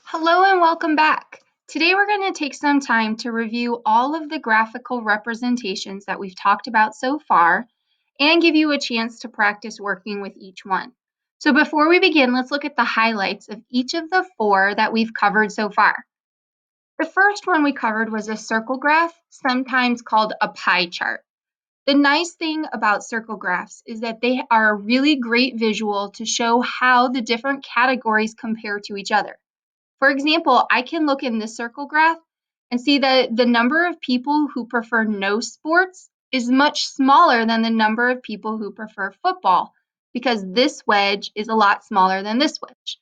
Hello and welcome back. Today we're going to take some time to review all of the graphical representations that we've talked about so far and give you a chance to practice working with each one. So before we begin, let's look at the highlights of each of the four that we've covered so far. The first one we covered was a circle graph, sometimes called a pie chart. The nice thing about circle graphs is that they are a really great visual to show how the different categories compare to each other. For example, I can look in this circle graph and see that the number of people who prefer no sports is much smaller than the number of people who prefer football because this wedge is a lot smaller than this wedge.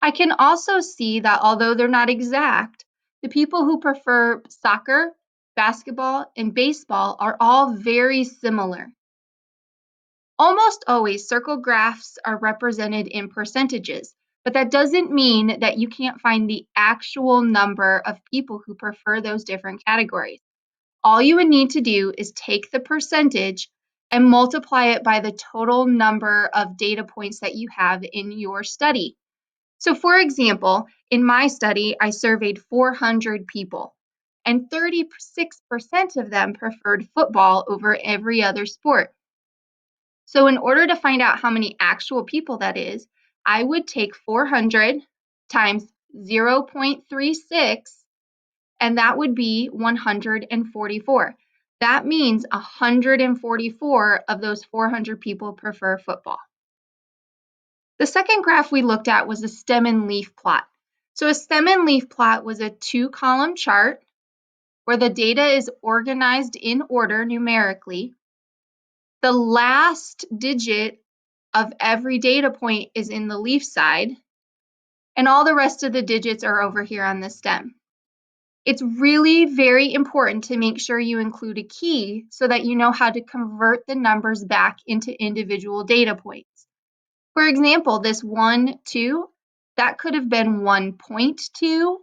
I can also see that although they're not exact, the people who prefer soccer, basketball, and baseball are all very similar. Almost always, circle graphs are represented in percentages, but that doesn't mean that you can't find the actual number of people who prefer those different categories. All you would need to do is take the percentage and multiply it by the total number of data points that you have in your study. So, for example, in my study, I surveyed 400 people, and 36% of them preferred football over every other sport. So in order to find out how many actual people that is, I would take 400 times 0.36, and that would be 144. That means 144 of those 400 people prefer football. The second graph we looked at was a stem and leaf plot. So a stem and leaf plot was a two-column chart where the data is organized in order numerically. The last digit of every data point is in the leaf side, and all the rest of the digits are over here on the stem. It's really very important to make sure you include a key so that you know how to convert the numbers back into individual data points. For example, this 1, 2, that could have been 1.2,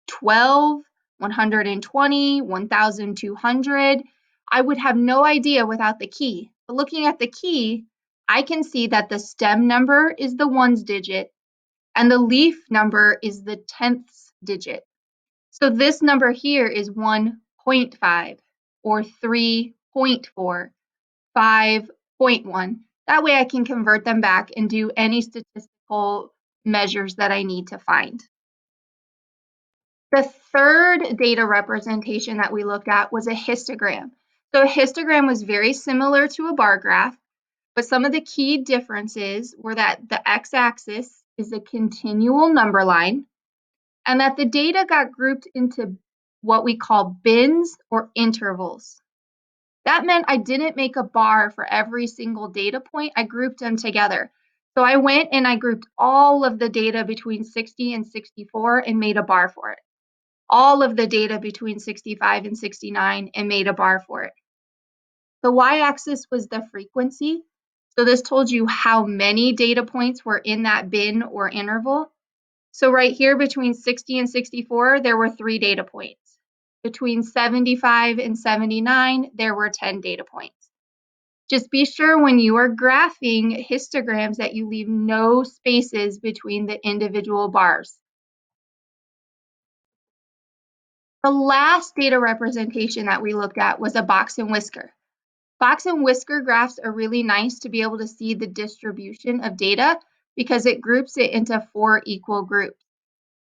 12, 120, 1,200. I would have no idea without the key. But looking at the key, I can see that the stem number is the ones digit and the leaf number is the tenths digit. So this number here is 1.5 or 3.4, 5.1. That way I can convert them back and do any statistical measures that I need to find. The third data representation that we looked at was a histogram. So a histogram was very similar to a bar graph, but some of the key differences were that the x-axis is a continual number line and that the data got grouped into what we call bins or intervals. That meant I didn't make a bar for every single data point, I grouped them together. So I went and I grouped all of the data between 60 and 64 and made a bar for it. All of the data between 65 and 69 and made a bar for it. The y-axis was the frequency. So this told you how many data points were in that bin or interval. So right here between 60 and 64, there were 3 data points. Between 75 and 79, there were 10 data points. Just be sure when you are graphing histograms that you leave no spaces between the individual bars. The last data representation that we looked at was a box and whisker. Box and whisker graphs are really nice to be able to see the distribution of data because it groups it into 4 equal groups.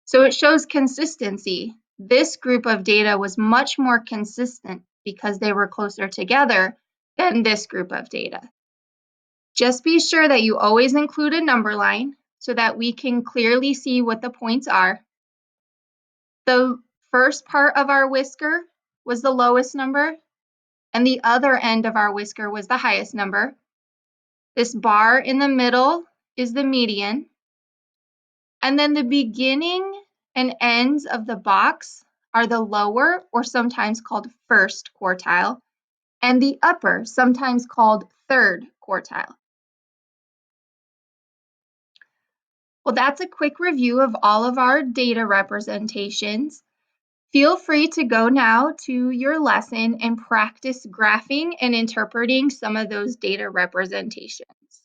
So it shows consistency. This group of data was much more consistent because they were closer together than this group of data. Just be sure that you always include a number line so that we can clearly see what the points are. The first part of our whisker was the lowest number, and the other end of our whisker was the highest number. This bar in the middle is the median, and then the beginning and ends of the box are the lower, or sometimes called first quartile, and the upper, sometimes called third quartile. Well, that's a quick review of all of our data representations. Feel free to go now to your lesson and practice graphing and interpreting some of those data representations.